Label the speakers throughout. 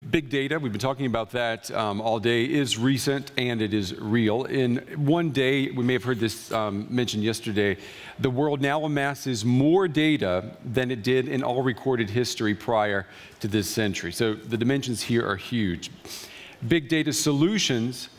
Speaker 1: Big data, we've been talking about that all day, is recent and it is real. In one day, we may have heard this mentioned yesterday, the world now amasses more data than it did in all recorded history prior to this century. So the dimensions here are huge. Big data solutions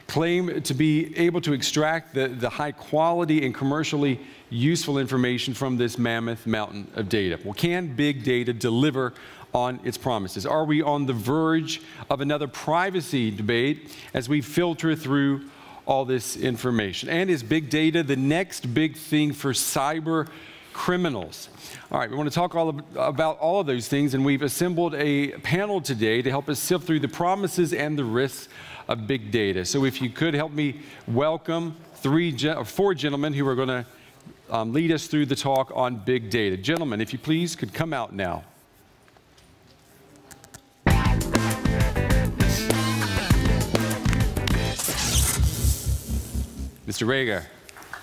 Speaker 1: claim to be able to extract the high quality and commercially useful information from this mammoth mountain of data. Well, can big data deliver on its promises? Are we on the verge of another privacy debate as we filter through all this information? And is big data the next big thing for cyber criminals? All right, we want to talk about all of those things, and we've assembled a panel today to help us sift through the promises and the risks of big data. So if you could help me welcome four gentlemen who are going to lead us through the talk on big data. Gentlemen, if you please could come out now. Mr. Reger,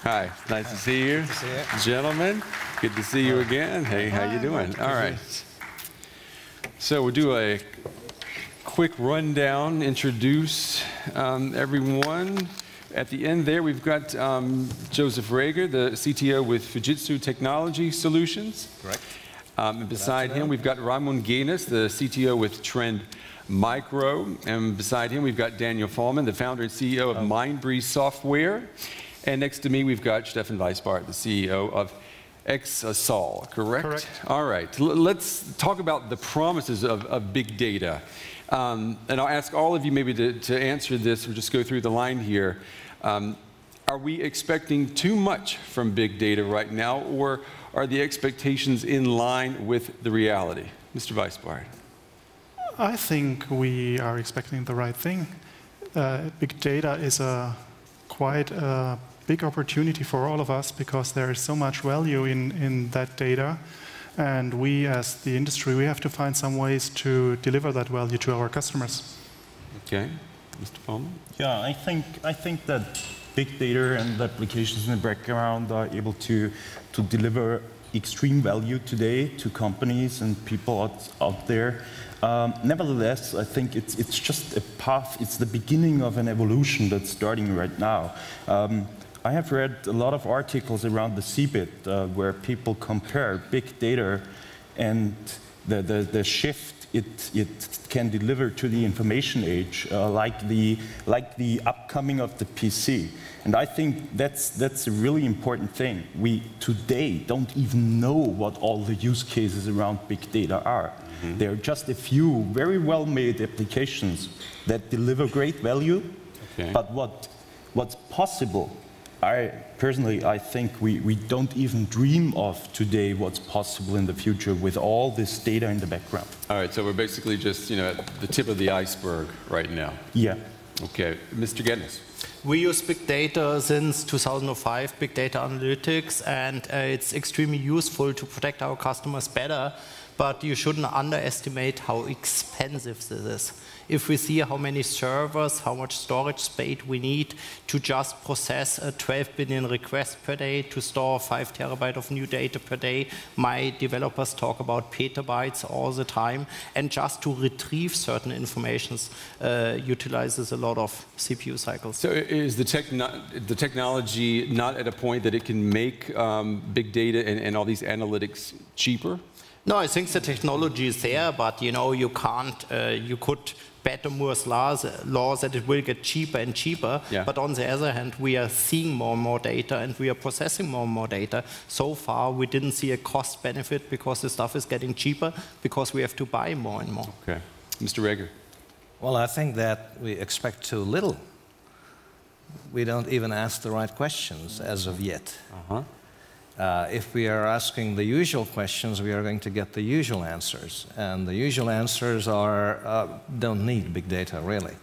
Speaker 1: hi, nice to see you. Good to see you. Gentlemen, good to see you again. Hey, how you doing? All right. So we'll do a quick rundown, introduce everyone. At the end there, we've got Joseph Reger, the CTO with Fujitsi Technology Solutions. Correct. And beside him, we've got Reimund, the CTO with Trend Micro, and beside him we've got Daniel Fallmann, the founder and CEO of Mindbreeze Software, and next to me we've got Steffen, the CEO of Exasol, correct? Correct. All right, let's talk about the promises of big data. And I'll ask all of you maybe to answer this, or just go through the line here. Are we expecting too much from big data right now, or are the expectations in line with the reality? Mr. Weissbarth.
Speaker 2: I think we are expecting the right thing. Big data is quite a big opportunity for all of us because there is so much value in that data. And we, as the industry, we have to find some ways to deliver that value to our customers.
Speaker 1: Okay. Mr. Fallmann?
Speaker 3: Yeah, I think that big data and the applications in the background are able to deliver extreme value today to companies and people out there. Nevertheless, I think it's just a path, it's the beginning of an evolution that's starting right now. I have read a lot of articles around the CeBIT where people compare big data and the shift it can deliver to the information age, like the upcoming of the PC. And I think that's a really important thing. We today don't even know what all the use cases around big data are. Mm-hmm. There are just a few very well-made applications that deliver great value. Okay. But what's possible, I think we don't even dream of today what's possible in the future with all this data in the background.
Speaker 1: All right, so we're basically just at the tip of the iceberg right now.
Speaker 3: Yeah.
Speaker 1: Okay, Mr. Geddes.
Speaker 4: We use big data since 2005, big data analytics, and it's extremely useful to protect our customers better, but you shouldn't underestimate how expensive this is. If we see how many servers, how much storage space we need to just process 12 billion requests per day, to store 5 terabytes of new data per day, my developers talk about petabytes all the time, and just to retrieve certain informations utilizes a lot of CPU cycles.
Speaker 1: So is the technology not at a point that it can make big data and all these analytics cheaper?
Speaker 4: No, I think the technology is there, but you can't, you could bet on Moore's laws that it will get cheaper and cheaper. Yeah. But on the other hand, we are seeing more and more data and we are processing more and more data. So far, we didn't see a cost benefit because the stuff is getting cheaper because we have to buy more and more.
Speaker 1: Okay. Mr. Reger.
Speaker 5: Well, I think that we expect too little. We don't even ask the right questions as of yet. Uh-huh. If we are asking the usual questions, we are going to get the usual answers. And the usual answers don't need big data, really.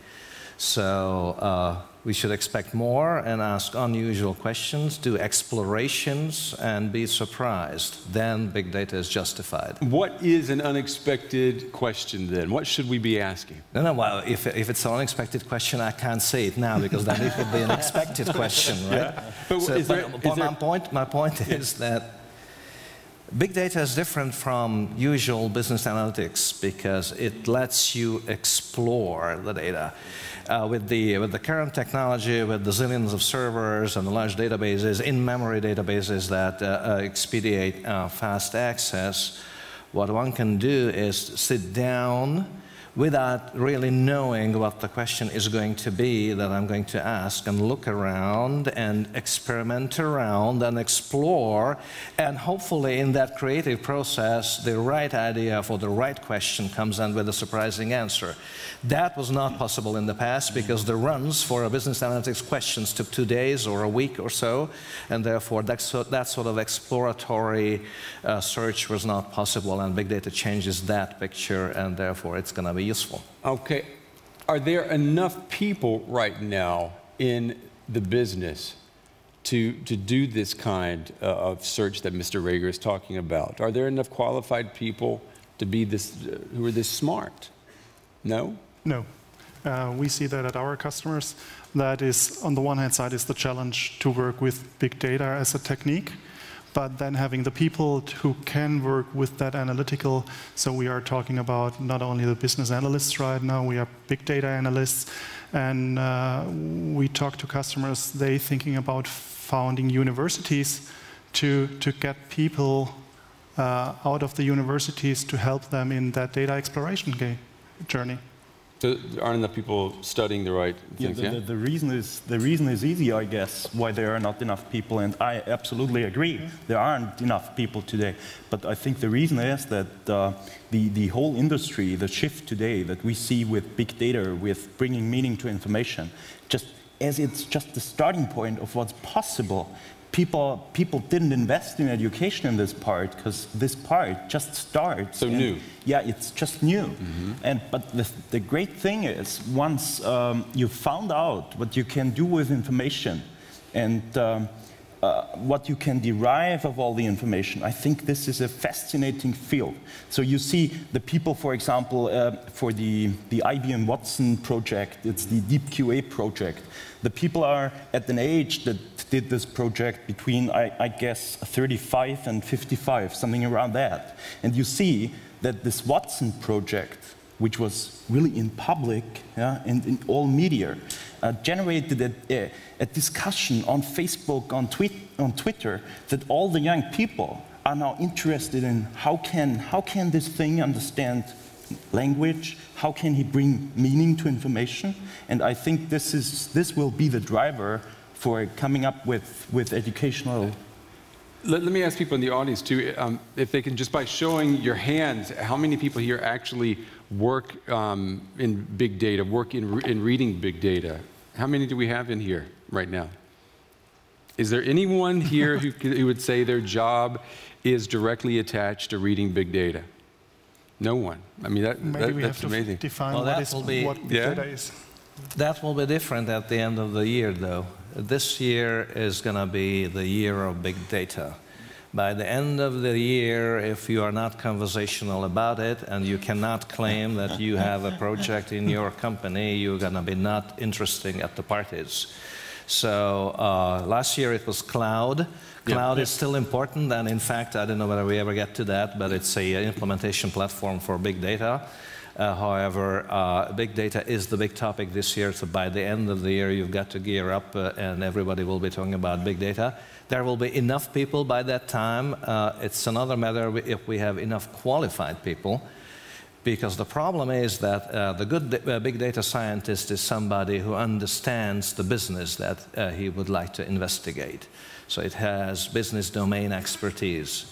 Speaker 5: So we should expect more and ask unusual questions, do explorations, and be surprised. Then big data is justified.
Speaker 1: What is an unexpected question, then? What should we be asking?
Speaker 5: No, well, if it's an unexpected question, I can't say it now, because then it would be an expected question, right?
Speaker 1: Yeah. But,
Speaker 5: so, my point is that Big data is different from usual business analytics because it lets you explore the data. With the current technology, with the zillions of servers and the large databases, in-memory databases that expedite fast access, what one can do is sit down without really knowing what the question is going to be that I'm going to ask, and look around and experiment around and explore, and hopefully in that creative process the right idea for the right question comes in with a surprising answer. That was not possible in the past because the runs for a business analytics questions took 2 days or a week or so, and therefore that sort of exploratory search was not possible, and big data changes that picture, and therefore it's going to be useful.
Speaker 1: Okay. Are there enough people right now in the business to do this kind of search that Mr. Reger is talking about? Are there enough qualified people to be this, who are this smart? No?
Speaker 2: No. We see that at our customers. That is, on the one hand side, is the challenge to work with big data as a technique, but then having the people who can work with that analytical. So we are talking about not only the business analysts right now, we are big data analysts, and we talk to customers. They thinking about founding universities to get people out of the universities to help them in that data exploration journey.
Speaker 1: So there aren't enough people studying the right things, yeah?
Speaker 3: The reason is easy, I guess, why there are not enough people, and I absolutely agree. There aren't enough people today. But I think the reason is that the whole industry, the shift today that we see with big data, with bringing meaning to information, just as it's just the starting point of what's possible. People didn't invest in education in this part because this part just starts.
Speaker 1: So new.
Speaker 3: Yeah, it's just new. But the great thing is, once you found out what you can do with information and what you can derive of all the information, I think this is a fascinating field. So you see the people, for example, for the IBM Watson project, it's the Deep QA project. The people are at an age that did this project between, I guess, 35 and 55, something around that. And you see that this Watson project, which was really in public, yeah, and in all media, generated a discussion on Facebook, on Twitter, that all the young people are now interested in how can this thing understand language, how can he bring meaning to information, and I think this will be the driver for coming up with educational.
Speaker 1: Let me ask people in the audience too, if they can, just by showing your hands, how many people here actually work in big data, work in reading big data? How many do we have in here right now? Is there anyone here who would say their job is directly attached to reading big data? No one. I mean, that's amazing.
Speaker 2: Define
Speaker 5: well,
Speaker 2: what big data is.
Speaker 5: That will be different at the end of the year, though. This year is going to be the year of big data. By the end of the year, if you are not conversational about it and you cannot claim that you have a project in your company, you're going to be not interesting at the parties. So last year it was cloud. Cloud is still important, and in fact, I don't know whether we ever get to that, but it's an implementation platform for big data. However, big data is the big topic this year, so by the end of the year you've got to gear up and everybody will be talking about big data. There will be enough people by that time. It's another matter if we have enough qualified people, because the problem is that the good big data scientist is somebody who understands the business that he would like to investigate. So it has business domain expertise.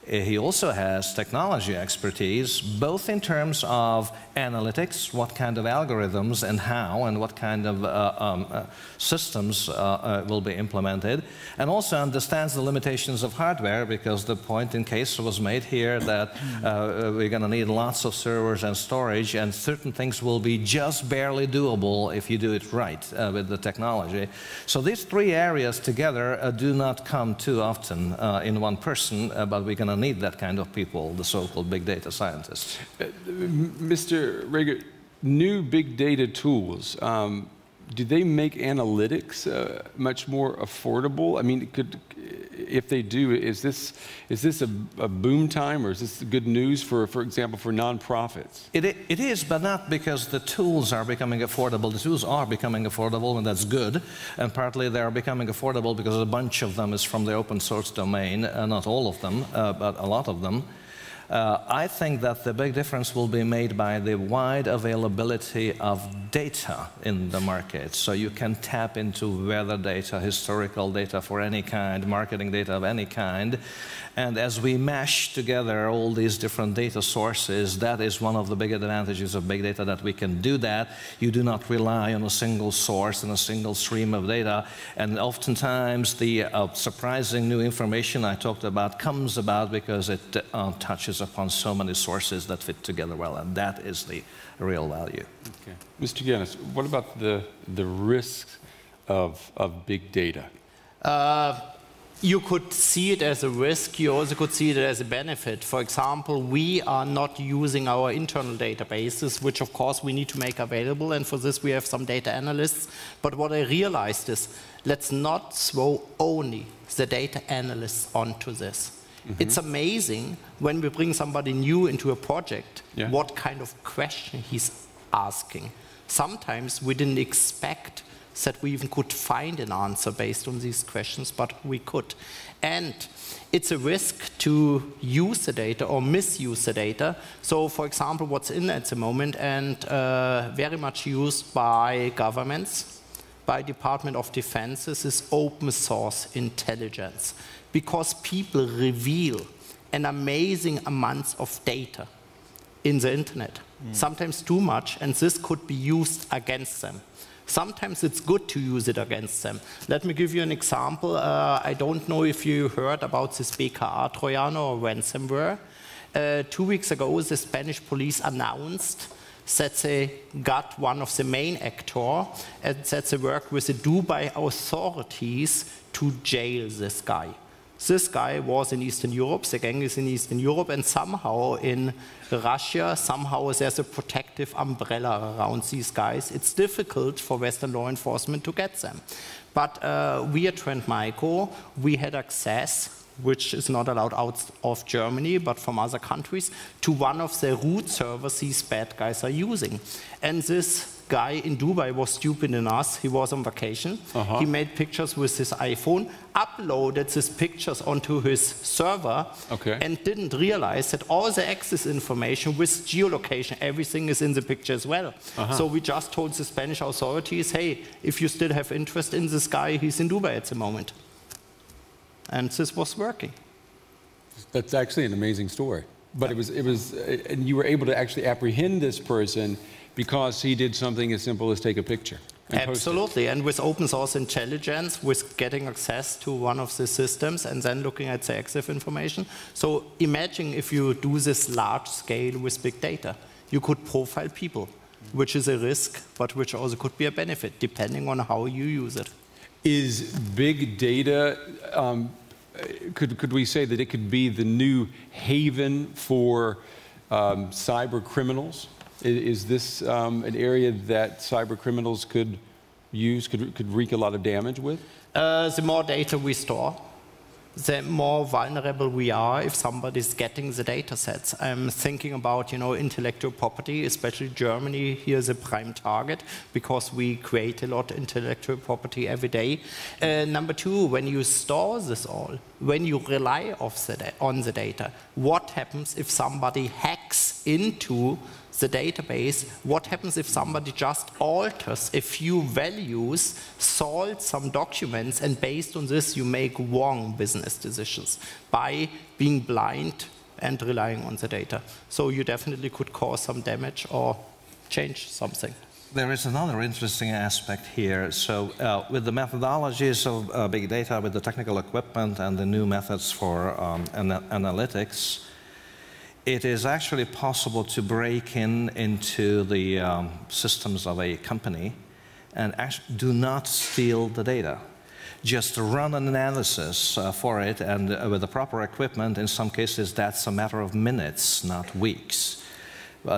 Speaker 5: He also has technology expertise, both in terms of analytics, what kind of algorithms and how, and what kind of systems will be implemented, and also understands the limitations of hardware, because the point in case was made here that we're going to need lots of servers and storage, and certain things will be just barely doable if you do it right with the technology. So these three areas together do not come too often in one person, but we're going to need that kind of people, the so-called big data scientists.
Speaker 1: Mr. Reger, new big data tools, do they make analytics much more affordable? I mean, if they do, is this a boom time, or is this good news for example, for nonprofits?
Speaker 5: It is, but not because the tools are becoming affordable. The tools are becoming affordable, and that's good. And partly they are becoming affordable because a bunch of them is from the open source domain, not all of them, but a lot of them. I think that the big difference will be made by the wide availability of data in the market. So you can tap into weather data, historical data for any kind, marketing data of any kind. And as we mash together all these different data sources, that is one of the big advantages of big data, that we can do that. You do not rely on a single source and a single stream of data. And oftentimes the surprising new information I talked about comes about because it touches upon so many sources that fit together well, and that is the real value.
Speaker 1: Okay. Mr. Gannis, what about the risks of big data?
Speaker 4: You could see it as a risk. You also could see it as a benefit. For example, we are not using our internal databases, which of course we need to make available, and for this we have some data analysts. But what I realized is, let's not throw only the data analysts onto this. Mm-hmm. It's amazing when we bring somebody new into a project, what kind of question he's asking. Sometimes we didn't expect that we even could find an answer based on these questions, but we could. And it's a risk to use the data or misuse the data. So, for example, what's in at the moment and very much used by governments, by Department of Defenses, is open source intelligence. Because people reveal an amazing amount of data in the internet, sometimes too much, and this could be used against them. Sometimes it's good to use it against them. Let me give you an example. I don't know if you heard about this BKA Trojaner or ransomware. 2 weeks ago, the Spanish police announced that they got one of the main actors and that they worked with the Dubai authorities to jail this guy. This guy was in Eastern Europe, the gang is in Eastern Europe, and somehow in Russia, somehow there's a protective umbrella around these guys. It's difficult for Western law enforcement to get them. But we at Trend Micro, we had access, which is not allowed out of Germany, but from other countries, to one of the root servers these bad guys are using. And this guy in Dubai was stupid enough. He was on vacation. He made pictures with his iPhone, uploaded these pictures onto his server, and didn't realize that all the access information with geolocation, everything is in the picture as well. So we just told the Spanish authorities, hey, if you still have interest in this guy, he's in Dubai at the moment. And this was working.
Speaker 1: That's actually an amazing story. But and you were able to actually apprehend this person because he did something as simple as take a picture.
Speaker 4: Absolutely, and with open source intelligence, with getting access to one of the systems and then looking at the EXIF information. So imagine if you do this large scale with big data. You could profile people, which is a risk, but which also could be a benefit, depending on how you use it.
Speaker 1: Is big data, could we say that it could be the new haven for cyber criminals? Is this an area that cyber criminals could use, could wreak a lot of damage with?
Speaker 4: The more data we store, the more vulnerable we are if somebody's getting the data sets. I'm thinking about, intellectual property, especially Germany here is a prime target because we create a lot of intellectual property every day. Number two, when you store this all, when you rely on the data, what happens if somebody hacks into the database? What happens if somebody just alters a few values, solves some documents, and based on this you make wrong business decisions by being blind and relying on the data? So you definitely could cause some damage or change something.
Speaker 5: There is another interesting aspect here. So with the methodologies of big data, with the technical equipment and the new methods for analytics, it is actually possible to break into the systems of a company and actually do not steal the data. Just run an analysis for it, and with the proper equipment, in some cases that's a matter of minutes, not weeks.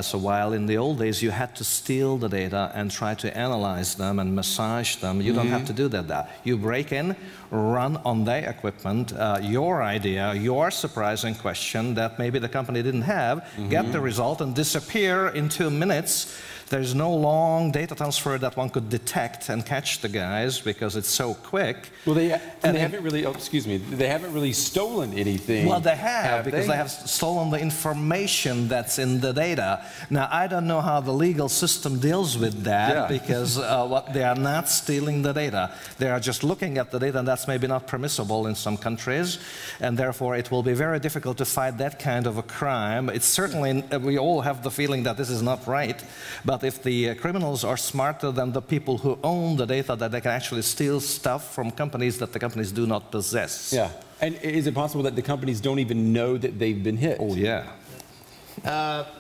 Speaker 5: So while in the old days you had to steal the data and try to analyze them and massage them, you don't have to do that now. You break in, run on their equipment, your idea, your surprising question that maybe the company didn't have, get the result and disappear in 2 minutes. There's no long data transfer that one could detect and catch the guys because it's so quick.
Speaker 1: Well, they haven't really, they haven't really stolen anything.
Speaker 5: Well, they have, because they have stolen the information that's in the data. Now, I don't know how the legal system deals with that, because they are not stealing the data. They are just looking at the data, and that's maybe not permissible in some countries, and therefore it will be very difficult to fight that kind of a crime. It's certainly, we all have the feeling that this is not right, but if the criminals are smarter than the people who own the data, that they can actually steal stuff from companies that the companies do not possess.
Speaker 1: Yeah. And is it possible that the companies don't even know that they've been hit?
Speaker 5: Oh, yeah.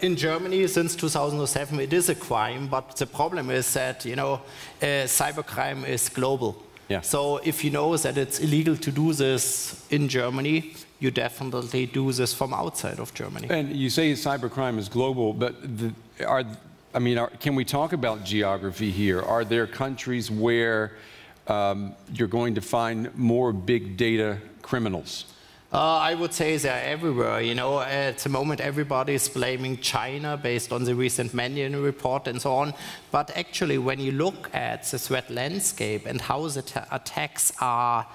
Speaker 4: In Germany, since 2007, it is a crime, but the problem is that, you know, cybercrime is global.
Speaker 1: Yeah.
Speaker 4: So if you know that it's illegal to do this in Germany, you definitely do this from outside of Germany.
Speaker 1: And you say cybercrime is global, but can we talk about geography here? Are there countries where you're going to find more big data criminals?
Speaker 4: I would say they're everywhere. You know, at the moment everybody is blaming China based on the recent Mannion report and so on. But actually, when you look at the threat landscape and how the attacks are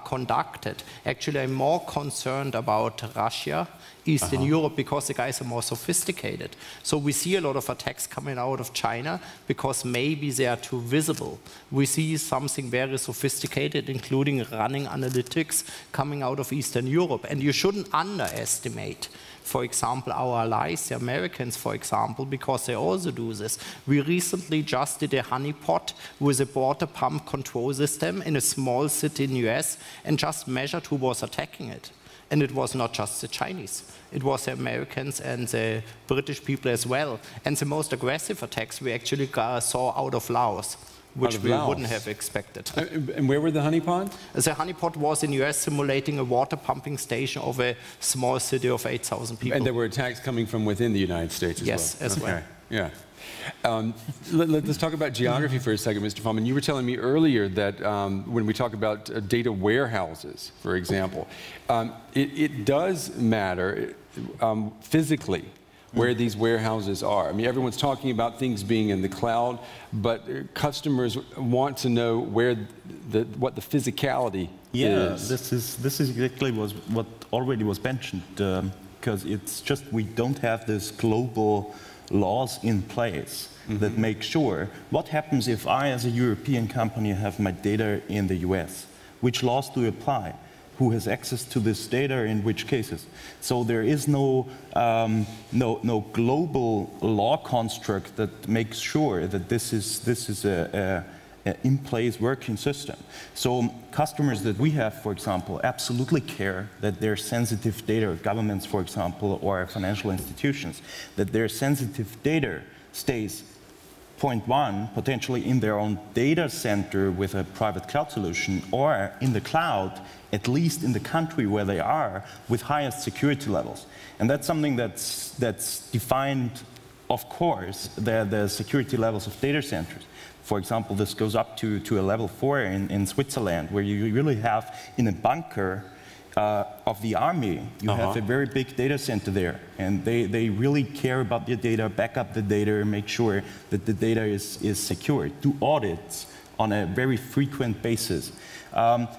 Speaker 4: conducted, actually I'm more concerned about Russia, Eastern Europe, because the guys are more sophisticated. So we see a lot of attacks coming out of China because maybe they are too visible. We see something very sophisticated, including running analytics, coming out of Eastern Europe. And you shouldn't underestimate, for example, our allies, the Americans, for example, because they also do this. We recently just did a honeypot with a water pump control system in a small city in the US and just measured who was attacking it. And it was not just the Chinese. It was the Americans and the British people as well. And the most aggressive attacks we actually saw out of Laos, which we wouldn't have expected.
Speaker 1: And where were the honeypots?
Speaker 4: The honeypot was in the US simulating a water pumping station of a small city of 8,000 people.
Speaker 1: And there were attacks coming from within the United States as well?
Speaker 4: Yes, as well.
Speaker 1: Yeah. Let's talk about geography for a second, Mr. Fallmann. You were telling me earlier that when we talk about data warehouses, for example, it does matter physically where these warehouses are. I mean, everyone's talking about things being in the cloud, but customers want to know where what the physicality is.
Speaker 3: This is exactly what already was mentioned, because it's just we don't have this global laws in place that make sure what happens if I, as a European company, have my data in the US. Which laws do apply? Who has access to this data in which cases? So there is no global law construct that makes sure that this is a in-place working system. So customers that we have, for example, absolutely care that their sensitive data, governments, for example, or financial institutions, that their sensitive data stays, point one, potentially in their own data center with a private cloud solution, or in the cloud, at least in the country where they are, with highest security levels. And that's something that's defined, of course, the security levels of data centers. For example, this goes up to a level 4 in Switzerland, where you really have, in a bunker of the army, you have a very big data center there. And they really care about the data, back up the data, make sure that the data is secure, do audits on a very frequent basis.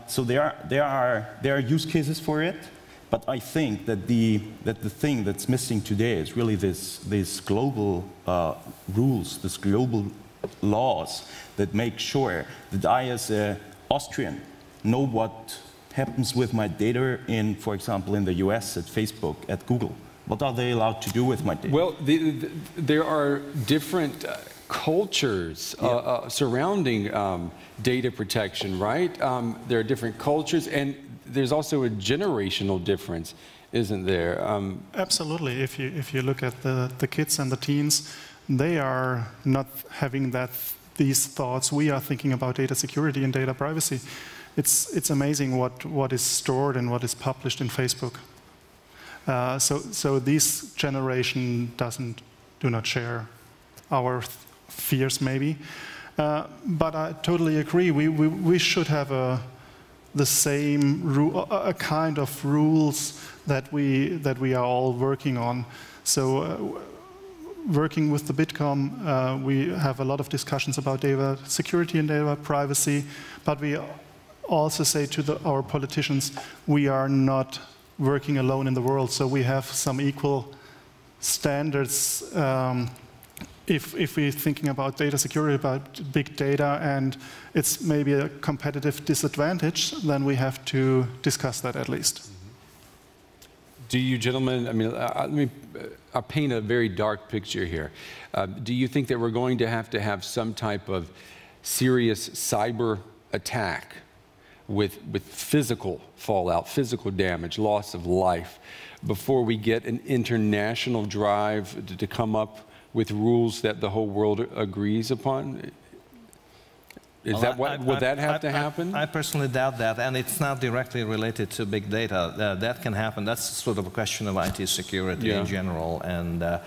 Speaker 3: So there are use cases for it, but I think that the thing that's missing today is really these global rules, this global laws that make sure that I, as an Austrian, know what happens with my data in, for example, in the US at Facebook, at Google. What are they allowed to do with my data?
Speaker 1: Well, there are different cultures surrounding data protection, right? There are different cultures, and there's also a generational difference, isn't there?
Speaker 2: Absolutely. If you look at the kids and the teens, they are not having these thoughts. We are thinking about data security and data privacy. It's amazing what is stored and what is published in Facebook. So this generation do not share our fears, maybe. But I totally agree. We should have the same a kind of rules that we are all working on. So working with the Bitkom, we have a lot of discussions about data security and data privacy, but we also say to our politicians, we are not working alone in the world, so we have some equal standards if we're thinking about data security, about big data, and it's maybe a competitive disadvantage, then we have to discuss that at least.
Speaker 1: Do you gentlemen, I mean, I'll paint a very dark picture here. Do you think that we're going to have some type of serious cyber attack with physical fallout, physical damage, loss of life, before we get an international drive to come up with rules that the whole world agrees upon? Is that would that have to happen?
Speaker 5: I personally doubt that, and it's not directly related to big data. That can happen. That's sort of a question of IT security in general, and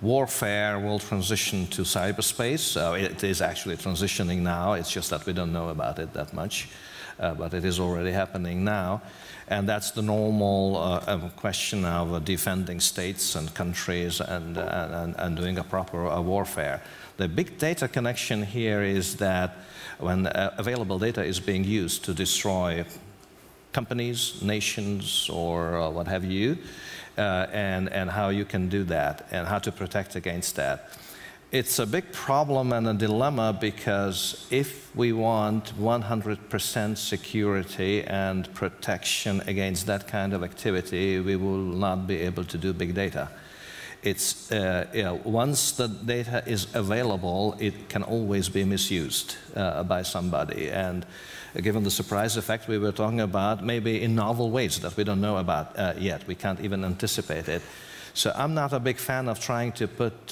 Speaker 5: warfare will transition to cyberspace. It is actually transitioning now. It's just that we don't know about it that much, but it is already happening now. And that's the normal question of defending states and countries and doing a proper warfare. The big data connection here is that when available data is being used to destroy companies, nations, or what have you, and how you can do that and how to protect against that. It's a big problem and a dilemma, because if we want 100% security and protection against that kind of activity, we will not be able to do big data. It's, once the data is available, it can always be misused by somebody. And given the surprise effect we were talking about, maybe in novel ways that we don't know about yet, we can't even anticipate it. So I'm not a big fan of trying to put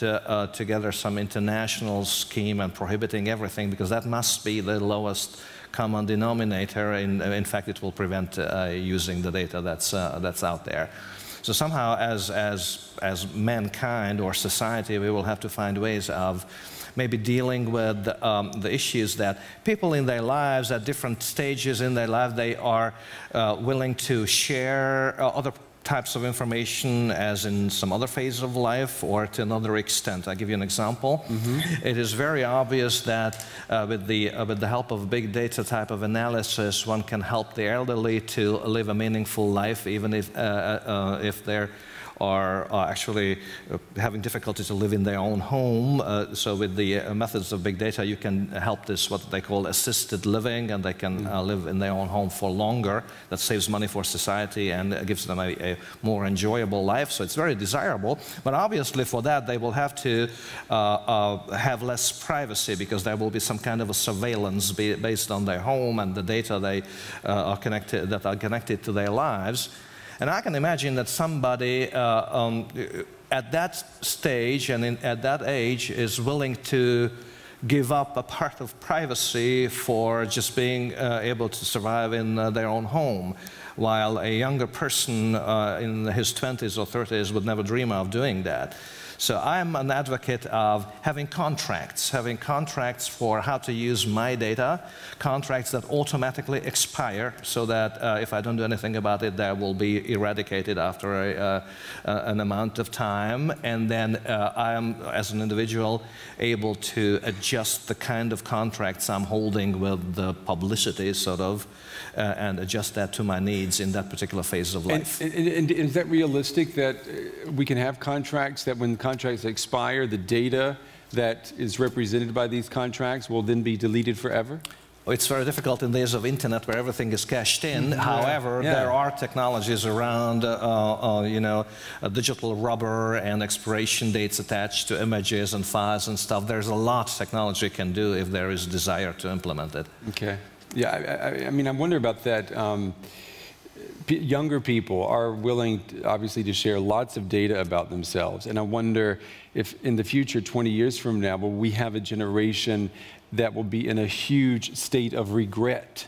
Speaker 5: together some international scheme and prohibiting everything, because that must be the lowest common denominator. In fact, it will prevent using the data that's out there. So somehow, as mankind or society, we will have to find ways of maybe dealing with the issues that people in their lives, at different stages in their life, they are willing to share other types of information as in some other phase of life, or to another extent. I'll give you an example. It is very obvious that with the help of big data type of analysis, one can help the elderly to live a meaningful life, even if they're actually having difficulty to live in their own home. So with the methods of big data, you can help this, what they call assisted living, and they can live in their own home for longer. That saves money for society and gives them a more enjoyable life. So it's very desirable. But obviously for that, they will have to have less privacy, because there will be some kind of a surveillance based on their home and the data that are connected to their lives. And I can imagine that somebody at that stage and at that age is willing to give up a part of privacy for just being able to survive in their own home, while a younger person in his 20s or 30s would never dream of doing that. So I'm an advocate of having contracts for how to use my data, contracts that automatically expire, so that if I don't do anything about it, they will be eradicated after an amount of time. And then I am, as an individual, able to adjust the kind of contracts I'm holding with the publicity, sort of, and adjust that to my needs in that particular phase of life.
Speaker 1: And is that realistic, that we can have contracts that when contracts expire, the data that is represented by these contracts will then be deleted forever?
Speaker 5: It's very difficult in days of internet where everything is cached in. However, there are technologies around, digital rubber and expiration dates attached to images and files and stuff. There's a lot technology can do if there is desire to implement it.
Speaker 1: Okay. Yeah, I mean, I wonder about that. Younger people are willing, obviously, to share lots of data about themselves. And I wonder if in the future, 20 years from now, will we have a generation that will be in a huge state of regret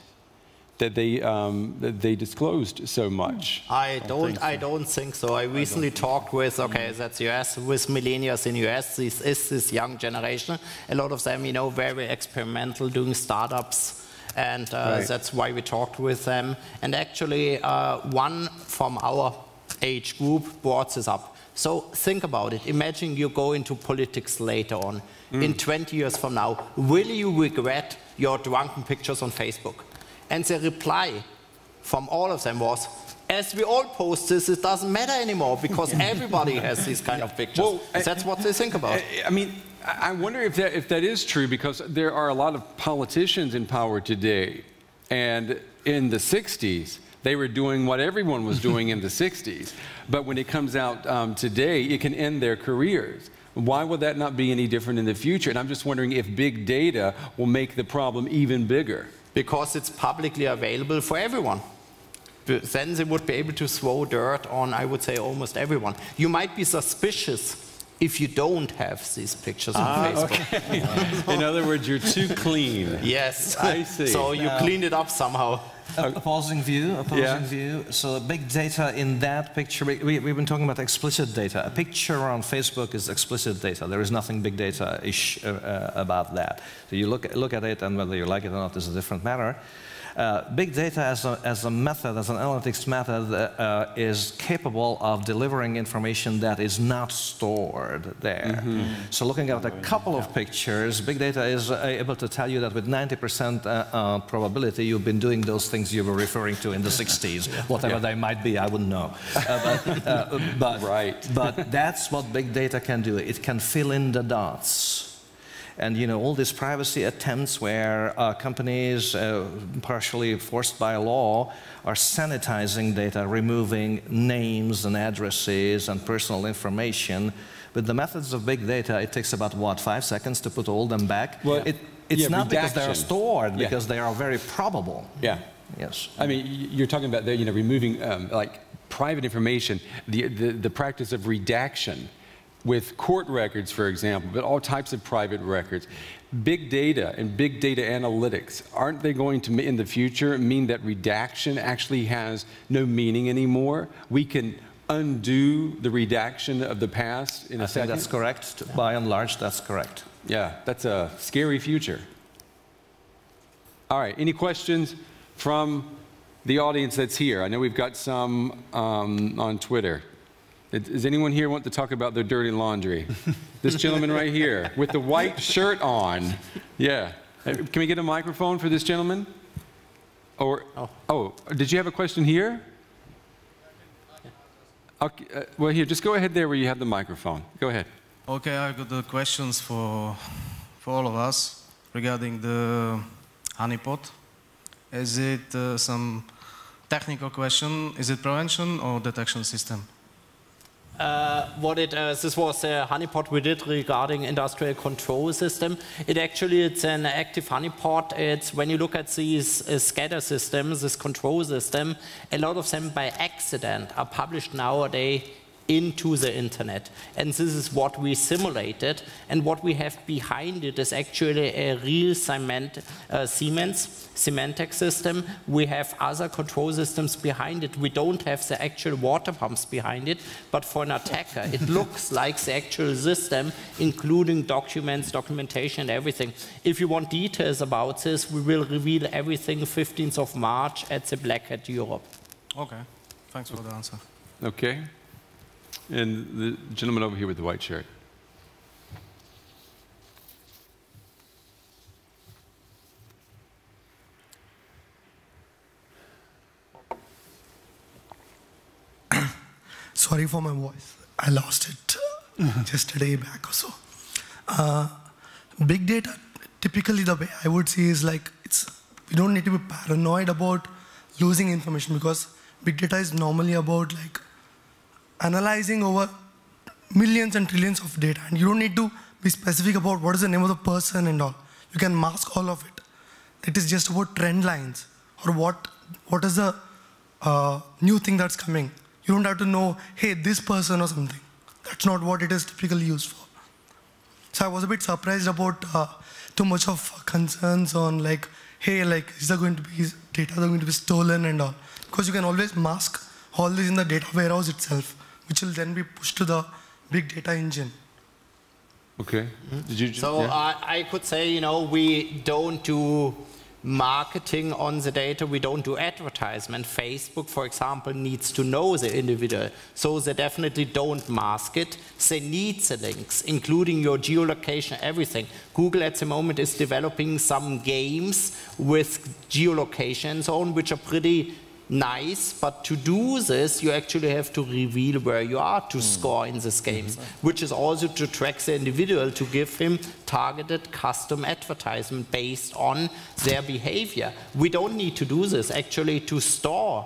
Speaker 1: that they disclosed so much.
Speaker 4: I don't think so. I recently talked with, that's US, with millennials in US. This is this young generation. A lot of them, very experimental, doing startups. And that's why we talked with them. And actually, one from our age group brought this up. So think about it. Imagine you go into politics later on. In 20 years from now, will you regret your drunken pictures on Facebook? And the reply from all of them was, as we all post this, it doesn't matter anymore because everybody has these kind of pictures. Well, that's what they think about.
Speaker 1: I mean, I wonder if that is true, because there are a lot of politicians in power today. And in the 60s, they were doing what everyone was doing in the 60s. But when it comes out today, it can end their careers. Why will that not be any different in the future? And I'm just wondering if big data will make the problem even bigger.
Speaker 4: Because it's publicly available for everyone. Then they would be able to throw dirt on, I would say, almost everyone. You might be suspicious if you don't have these pictures on Facebook.
Speaker 1: Okay. In other words, you're too clean.
Speaker 4: Yes.
Speaker 1: I see.
Speaker 4: So you cleaned it up somehow.
Speaker 5: Opposing view. So big data in that picture, we've been talking about explicit data. A picture on Facebook is explicit data. There is nothing big data-ish about that. So you look at it, and whether you like it or not is a different matter. Big data as a method, as an analytics method, is capable of delivering information that is not stored there. So looking at a couple of pictures, big data is able to tell you that with 90% probability you've been doing those things you were referring to in the 60s, whatever they might be, I wouldn't know. But that's what big data can do. It can fill in the dots. And all these privacy attempts where companies, partially forced by law, are sanitizing data, removing names and addresses and personal information. With the methods of big data, it takes about, 5 seconds to put all them back? Well, it's not because they are stored, because they are very probable.
Speaker 1: Yeah.
Speaker 5: Yes.
Speaker 1: I mean, you're talking about removing like private information, the practice of redaction. With court records, for example, but all types of private records. Big data and big data analytics, aren't they going to, in the future, mean that redaction actually has no meaning anymore? We can undo the redaction of the past in a second?
Speaker 5: I think that's correct. By and large, that's correct.
Speaker 1: Yeah, that's a scary future. All right, any questions from the audience that's here? I know we've got some on Twitter. Does anyone here want to talk about their dirty laundry? This gentleman right here with the white shirt on. Yeah. Can we get a microphone for this gentleman? Or, did you have a question here? Okay, well, here, just go ahead there where you have the microphone. Go ahead.
Speaker 6: Okay, I got the questions for all of us regarding the honeypot. Is it some technical question? Is it prevention or detection system?
Speaker 4: This was a honeypot we did regarding industrial control system. It's an active honeypot. It's when you look at these scatter systems, this control system, a lot of them by accident are published nowadays into the internet. And this is what we simulated. And what we have behind it is actually a real semantic system. We have other control systems behind it. We don't have the actual water pumps behind it, but for an attacker, it looks like the actual system, including documents, documentation, and everything. If you want details about this, we will reveal everything 15th of March at the Black Hat Europe.
Speaker 6: Okay, thanks for the answer.
Speaker 1: Okay. And the gentleman over here with the white shirt.
Speaker 7: Sorry for my voice. I lost it just a day back or so. Big data, typically the way I would see is like, we don't need to be paranoid about losing information, because big data is normally about like analyzing over millions and trillions of data, and you don't need to be specific about what is the name of the person and all. You can mask all of it. It is just about trend lines, or what is the new thing that's coming. You don't have to know, hey, this person or something. That's not what it is typically used for. So I was a bit surprised about too much of concerns on like, hey, like, is there going to be data that are going to be stolen and all? Because you can always mask all this in the data warehouse itself, which will then be pushed to the big data engine.
Speaker 1: Okay. Did you?
Speaker 4: So
Speaker 1: yeah.
Speaker 4: I could say, you know, we don't do marketing on the data, we don't do advertisement. Facebook, for example, needs to know the individual, so they definitely don't mask it. They need the links, including your geolocation, everything. Google at the moment is developing some games with geolocation and so on, which are pretty nice, but to do this, you actually have to reveal where you are to score in these games, which is also to track the individual, to give him targeted custom advertisement based on their behavior. We don't need to do this actually to store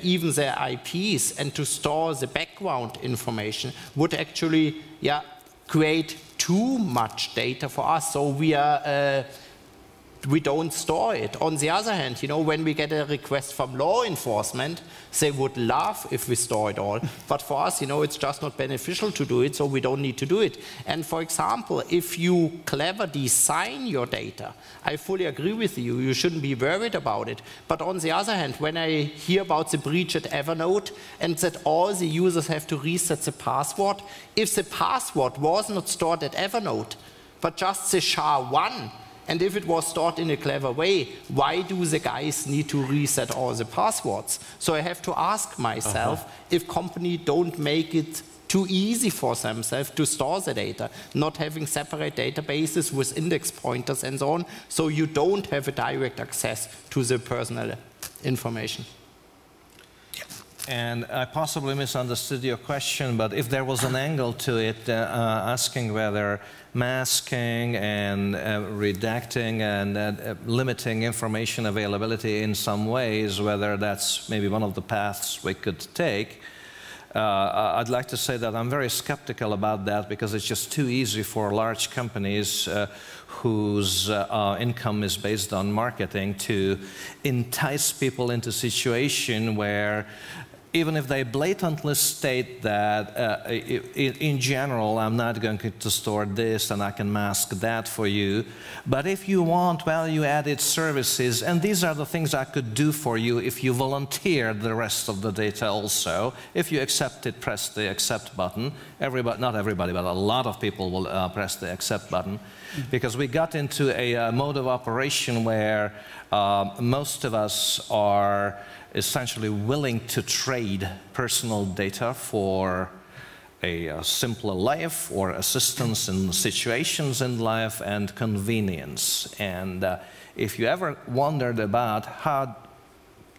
Speaker 4: even their IPs, and to store the background information would actually create too much data for us. So we don't store it. On the other hand, you know, when we get a request from law enforcement, they would love if we store it all. But for us, you know, it's just not beneficial to do it, so we don't need to do it. And for example, if you clever design your data, I fully agree with you, you shouldn't be worried about it. But on the other hand, when I hear about the breach at Evernote and that all the users have to reset the password, if the password was not stored at Evernote, but just the SHA-1, and if it was stored in a clever way, why do the guys need to reset all the passwords? So I have to ask myself if companies don't make it too easy for themselves to store the data, not having separate databases with index pointers and so on, so you don't have a direct access to the personal information.
Speaker 5: And I possibly misunderstood your question, but if there was an angle to it, asking whether masking and redacting and limiting information availability in some ways, whether that's maybe one of the paths we could take, I'd like to say that I'm very skeptical about that, because it's just too easy for large companies whose income is based on marketing to entice people into a situation where, even if they blatantly state that in general, I'm not going to store this and I can mask that for you, but if you want value-added services, and these are the things I could do for you if you volunteer the rest of the data also, if you accept it, press the accept button. Everybody, not everybody, but a lot of people will press the accept button, because we got into a mode of operation where most of us are essentially willing to trade personal data for a simpler life, or assistance in situations in life, and convenience. And if you ever wondered about how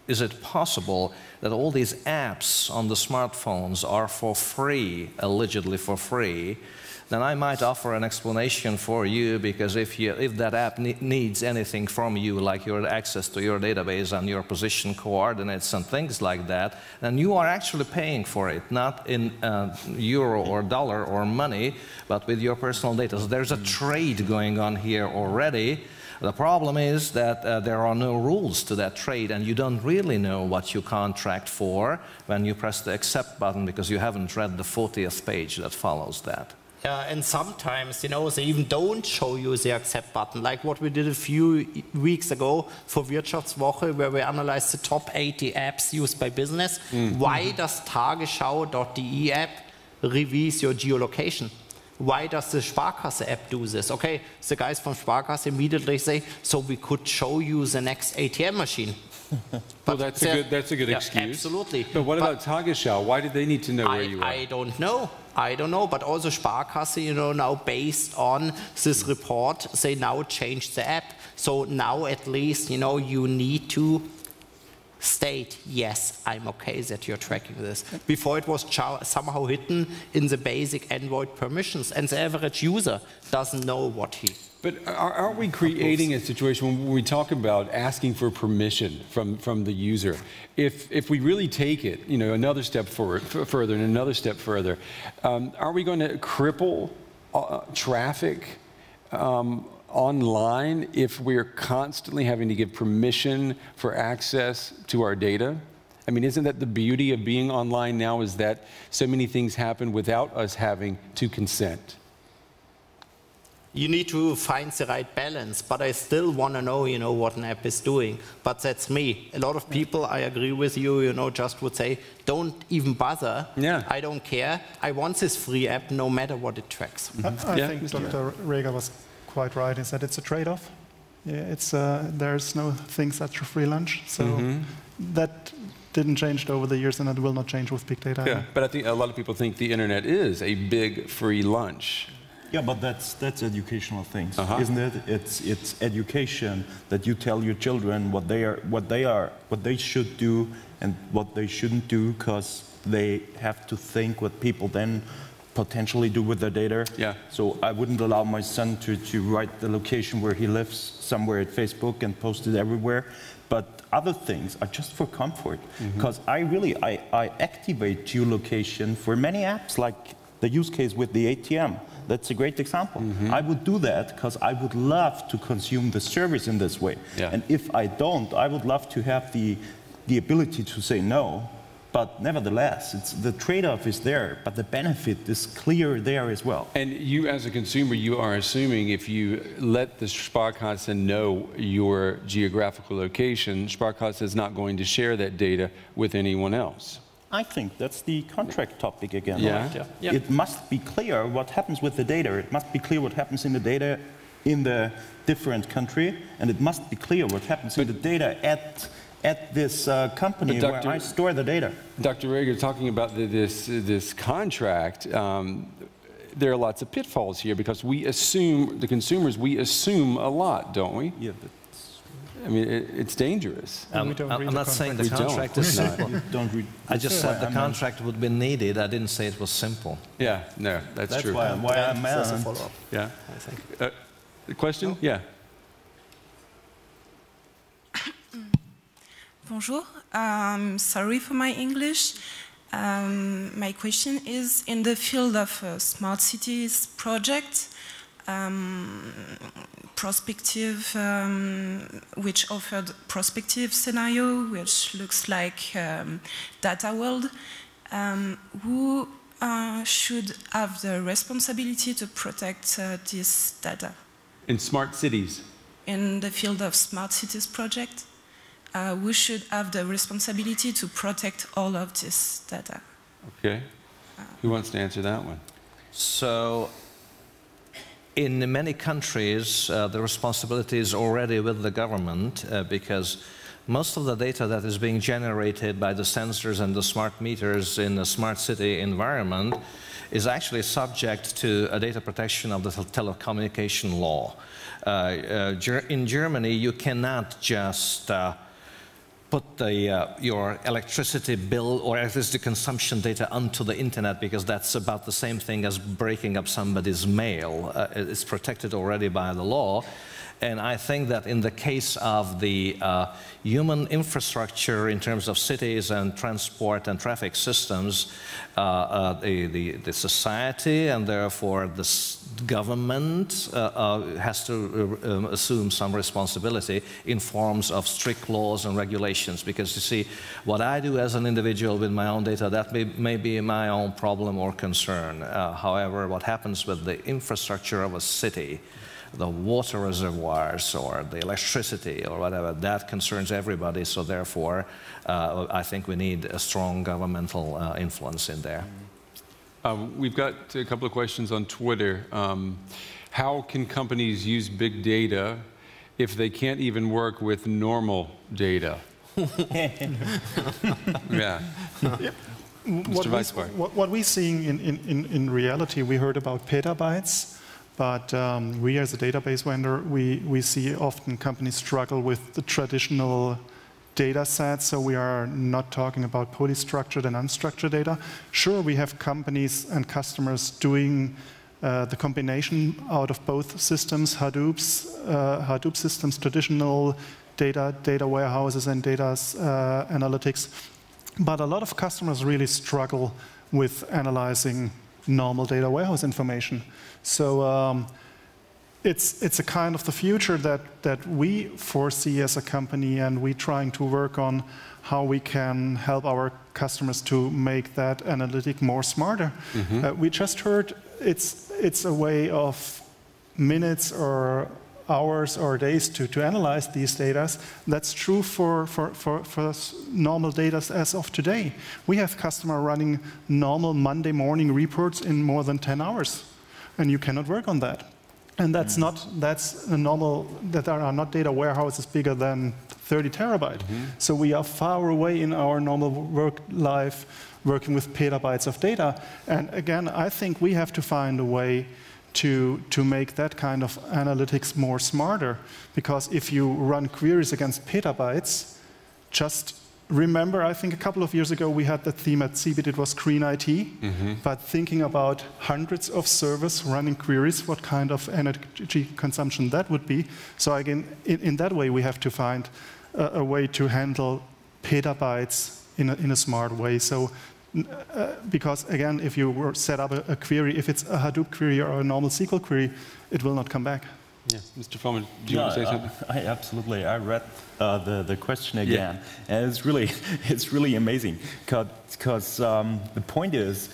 Speaker 5: is it possible that all these apps on the smartphones are for free, allegedly for free, then I might offer an explanation for you, because if that app needs anything from you, like your access to your database and your position coordinates and things like that, then you are actually paying for it, not in euro or dollar or money, but with your personal data. So there's a trade going on here already. The problem is that there are no rules to that trade, and you don't really know what you contract for when you press the accept button, because you haven't read the 40th page that follows that.
Speaker 4: And sometimes, you know, they even don't show you the accept button, like what we did a few weeks ago for Wirtschaftswoche, where we analyzed the top 80 apps used by business. Why does Tagesschau.de app reveals your geolocation? Why does the Sparkasse app do this? Okay, the guys from Sparkasse immediately say, so we could show you the next ATM machine.
Speaker 1: Well, that's a good excuse.
Speaker 4: Absolutely.
Speaker 1: But what about Tagesschau? Why did they need to know where you are?
Speaker 4: I don't know. I don't know, but also Sparkasse, you know, now based on this report, they now changed the app. So now at least, you know, you need to state, yes, I'm okay that you're tracking this. Before it was somehow hidden in the basic Android permissions, and the average user doesn't know what he...
Speaker 1: But aren't we creating a situation when we talk about asking for permission from the user? If we really take it, you know, another step further and another step further, are we going to cripple traffic online if we're constantly having to give permission for access to our data? I mean, isn't that the beauty of being online now, is that so many things happen without us having to consent?
Speaker 4: You need to find the right balance, but I still want to know, what an app is doing. But that's me. A lot of people, I agree with you, just would say, don't even bother.
Speaker 1: Yeah.
Speaker 4: I don't care. I want this free app no matter what it tracks.
Speaker 2: I think Dr. Reger was quite right. He said it's a trade-off. Yeah, there's no things such a free lunch. So that didn't change over the years, and it will not change with big data.
Speaker 1: Yeah, but I think a lot of people think the internet is a big free lunch.
Speaker 3: Yeah, but that's educational things, isn't it? It's education that you tell your children what they should do and what they shouldn't do, because they have to think what people then potentially do with their data.
Speaker 1: Yeah.
Speaker 3: So I wouldn't allow my son to write the location where he lives somewhere at Facebook and post it everywhere. But other things are just for comfort, because I activate geolocation for many apps, like the use case with the ATM. That's a great example. I would do that because I would love to consume the service in this way.
Speaker 1: Yeah.
Speaker 3: And if I don't, I would love to have the ability to say no. But nevertheless, the trade-off is there, but the benefit is clear there as well.
Speaker 1: And you, as a consumer, you are assuming if you let the Sparkasse know your geographical location, Sparkasse is not going to share that data with anyone else.
Speaker 3: I think that's the contract topic again.
Speaker 1: Yeah.
Speaker 3: Right?
Speaker 4: Yeah.
Speaker 3: It must be clear what happens with the data. It must be clear what happens in the data in the different country, and it must be clear what happens in the data at this company where I store the data.
Speaker 1: Dr. Reger, talking about this contract, there are lots of pitfalls here because we assume, the consumers, we assume a lot, don't we?
Speaker 3: Yeah,
Speaker 1: I mean, it's dangerous.
Speaker 2: We don't read
Speaker 5: I'm not saying the contract is simple.
Speaker 3: don't read.
Speaker 5: I just said the contract would be needed. I didn't say it was simple.
Speaker 1: Yeah, no, that's true.
Speaker 3: That's why I'm
Speaker 4: That's a
Speaker 3: mad.
Speaker 4: follow-up,
Speaker 1: Yeah.
Speaker 4: I think.
Speaker 1: The question? Yeah.
Speaker 8: Bonjour. Sorry for my English. My question is, in the field of smart cities project, prospective, which offered prospective scenario, which looks like data world, who should have the responsibility to protect this data?
Speaker 1: In smart cities.
Speaker 8: In the field of smart cities project, we should have the responsibility to protect all of this data.
Speaker 1: Okay. Who wants to answer that one?
Speaker 5: So, in many countries, the responsibility is already with the government because most of the data that is being generated by the sensors and the smart meters in the smart city environment is actually subject to a data protection of the telecommunication law. In Germany, you cannot just put your electricity bill or electricity consumption data onto the internet because that's about the same thing as breaking up somebody's mail. It's protected already by the law. And I think that in the case of the human infrastructure in terms of cities and transport and traffic systems, the society and therefore the government has to assume some responsibility in forms of strict laws and regulations. Because you see, what I do as an individual with my own data, that may be my own problem or concern. However, what happens with the infrastructure of a city, the water reservoirs or the electricity or whatever, that concerns everybody. So therefore, I think we need a strong governmental influence in there.
Speaker 1: We've got a couple of questions on Twitter. How can companies use big data if they can't even work with normal data? Yeah. Mr. Weissbarth.
Speaker 2: What we're seeing in reality, we heard about petabytes. But we, as a database vendor, we see often companies struggle with the traditional data sets. So we are not talking about polystructured and unstructured data. Sure, we have companies and customers doing the combination out of both systems, Hadoop systems, traditional data warehouses and data analytics. But a lot of customers really struggle with analyzing normal data warehouse information. So it's a kind of the future that we foresee as a company, and we're trying to work on how we can help our customers to make that analytic more smarter. We just heard it's a way of minutes or hours or days to analyze these data. That's true for normal data as of today. We have customers running normal Monday morning reports in more than 10 hours, and you cannot work on that. And that's a normal, that are not data warehouses bigger than 30 terabyte. So we are far away in our normal work life working with petabytes of data. And again, I think we have to find a way to make that kind of analytics more smarter. Because if you run queries against petabytes, just remember, I think a couple of years ago we had that theme at CeBIT, it was Screen IT. But thinking about hundreds of servers running queries, what kind of energy consumption that would be. So again, in that way we have to find a way to handle petabytes in a smart way. So because again, if you were set up a query, if it's a Hadoop query or a normal SQL query, it will not come back.
Speaker 1: Yeah, Mr. Fallmann, do you want to say something?
Speaker 3: Absolutely. I read the question again, and it's really amazing because the point is,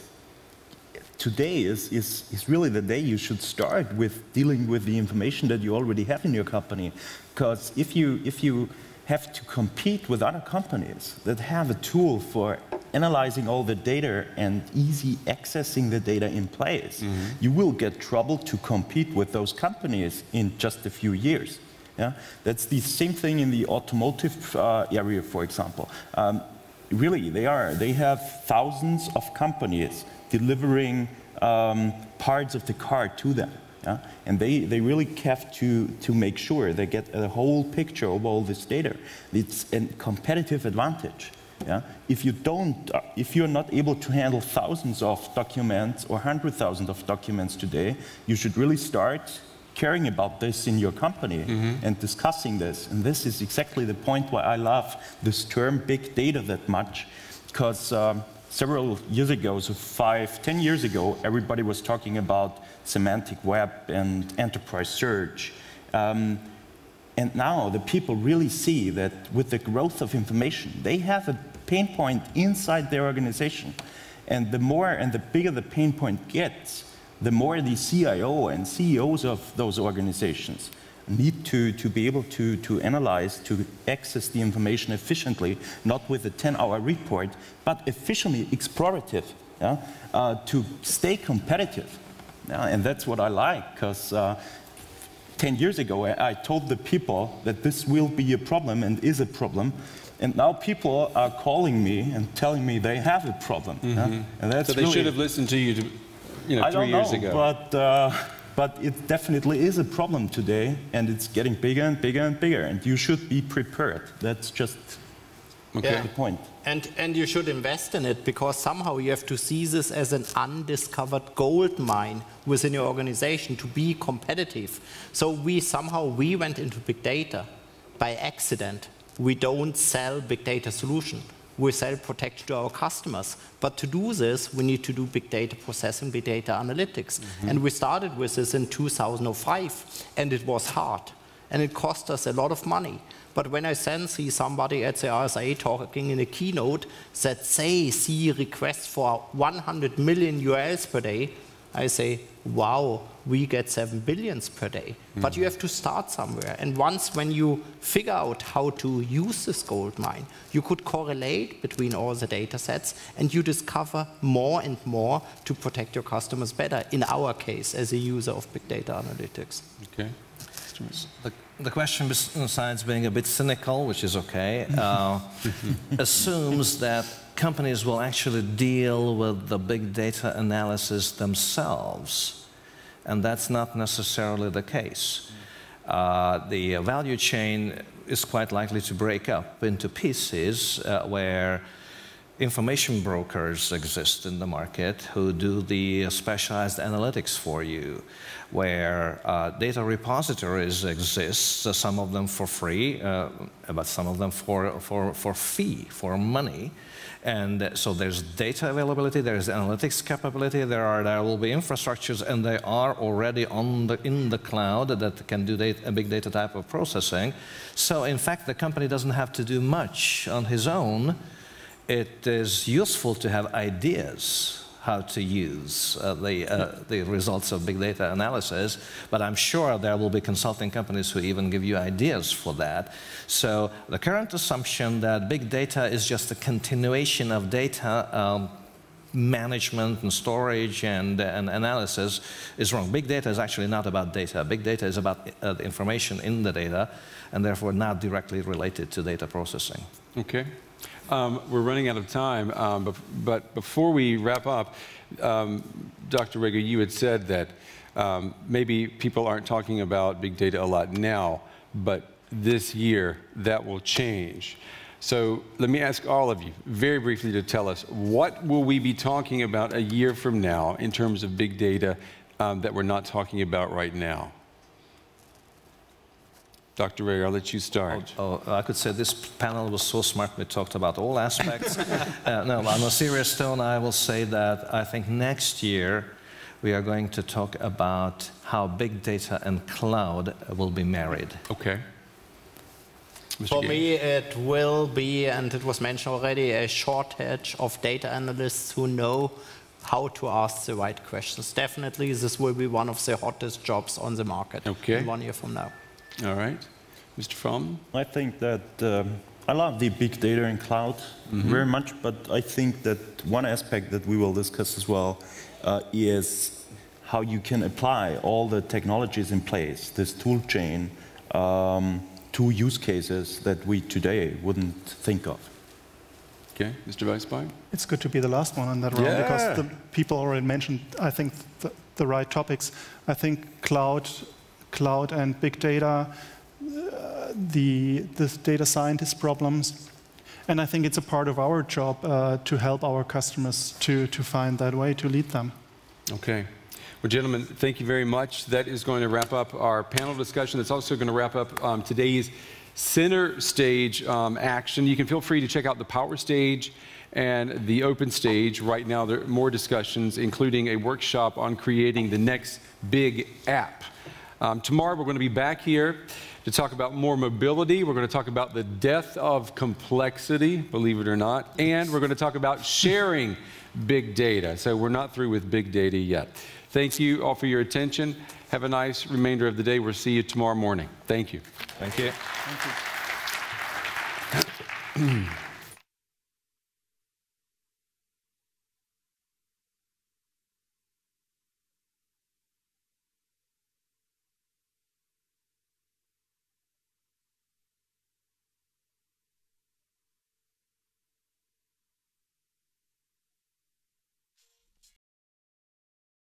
Speaker 3: today is really the day you should start with dealing with the information that you already have in your company. Because if you have to compete with other companies that have a tool for analyzing all the data and easy accessing the data in place, you will get trouble to compete with those companies in just a few years. Yeah? That's the same thing in the automotive area, for example. Really, they have thousands of companies delivering parts of the car to them. Yeah? And they really have to make sure they get a whole picture of all this data. It's a competitive advantage. Yeah? If you're not able to handle thousands of documents or 100,000 of documents today, you should really start caring about this in your company and discussing this. And this is exactly the point why I love this term big data that much, because several years ago, so 5-10 years ago, everybody was talking about semantic web and enterprise search. And now the people really see that with the growth of information, they have a pain point inside their organization. And the more and the bigger the pain point gets, the more the CIO and CEOs of those organizations need to be able to analyze, to access the information efficiently, not with a 10-hour report, but efficiently explorative, to stay competitive. And that's what I like, because 10 years ago I told the people that this will be a problem and is a problem, and now people are calling me and telling me they have a problem. And that's
Speaker 1: so they
Speaker 3: really,
Speaker 1: should have listened to you, 3 years ago.
Speaker 3: But it definitely is a problem today, and it's getting bigger and bigger and bigger, and you should be prepared. That's just the point.
Speaker 4: And you should invest in it, because somehow you have to see this as an undiscovered gold mine within your organization to be competitive. So we went into big data by accident. We don't sell big data solution. We sell protection to our customers. But to do this, we need to do big data processing, big data analytics. And we started with this in 2005, and it was hard. And it cost us a lot of money. But when I then see somebody at the RSA talking in a keynote that they see requests for 100 million URLs per day, I say, wow, we get 7 billion per day. But you have to start somewhere. And when you figure out how to use this gold mine, you could correlate between all the data sets, and you discover more and more to protect your customers better, in our case, as a user of big data analytics.
Speaker 1: Okay.
Speaker 5: The question, besides being a bit cynical, which is okay, assumes that companies will actually deal with the big data analysis themselves. And that's not necessarily the case. The value chain is quite likely to break up into pieces where information brokers exist in the market who do the specialized analytics for you, where data repositories exist, some of them for free, but some of them for fee, for money. And so there's data availability, there's analytics capability, there will be infrastructures, and they are already in the cloud that can do a big data type of processing. So in fact, the company doesn't have to do much on his own. It is useful to have ideas how to use the results of big data analysis, but I'm sure there will be consulting companies who even give you ideas for that. So the current assumption that big data is just a continuation of data management and storage and analysis is wrong. Big data is actually not about data. Big data is about the information in the data, and therefore not directly related to data processing.
Speaker 1: Okay. We're running out of time, but before we wrap up, Dr. Reger, you had said that maybe people aren't talking about big data a lot now, but this year that will change. So let me ask all of you very briefly to tell us, what will we be talking about a year from now in terms of big data that we're not talking about right now? Dr. Reger, I'll let you start.
Speaker 5: I could say this panel was so smart, we talked about all aspects. No, on a serious tone, I will say that I think next year we are going to talk about how big data and cloud will be married.
Speaker 1: Okay.
Speaker 4: For me, it will be, and it was mentioned already, a shortage of data analysts who know how to ask the right questions. Definitely, this will be one of the hottest jobs on the market in 1 year from now.
Speaker 1: All right. Mr. Fallmann?
Speaker 3: I think that I love the big data and cloud very much, but I think that one aspect that we will discuss as well is how you can apply all the technologies in place, this tool chain, to use cases that we today wouldn't think of.
Speaker 1: Okay, Mr. Weissbarth?
Speaker 2: It's good to be the last one on that round because the people already mentioned, I think, the right topics. I think cloud and big data, the data scientist problems, and I think it's a part of our job to help our customers to find that way, to lead them.
Speaker 1: Okay. Well, gentlemen, thank you very much. That is going to wrap up our panel discussion. It's also going to wrap up today's center stage action. You can feel free to check out the power stage and the open stage. Right now, there are more discussions, including a workshop on creating the next big app. Tomorrow, we're going to be back here to talk about more mobility. We're going to talk about the death of complexity, believe it or not, and we're going to talk about sharing big data. So we're not through with big data yet. Thank you all for your attention. Have a nice remainder of the day. We'll see you tomorrow morning. Thank you.
Speaker 5: Thank you.
Speaker 1: Thank you.